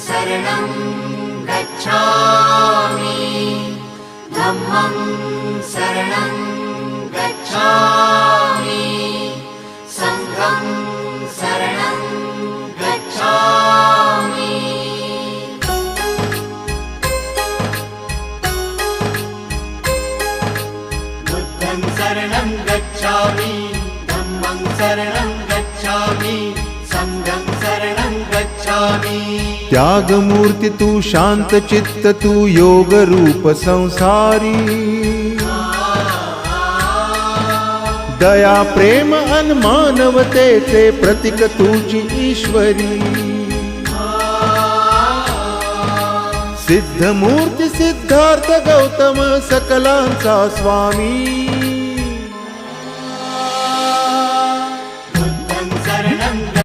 शरणं गच्छामि धम्मं शरणं गच्छामि संघं शरणं गच्छामि बुद्धं शरणं गच्छामि धम्मं शरणं गच्छामि संघं शरणं गच्छामि। त्यागमूर्ती तू शांत चित्त तू योग रूप संसारी दया प्रेम अन मानवतेचे प्रतीक तुझी ईश्वरी सिद्धमूर्ती सिद्धार्थ गौतम सकलांचा स्वामी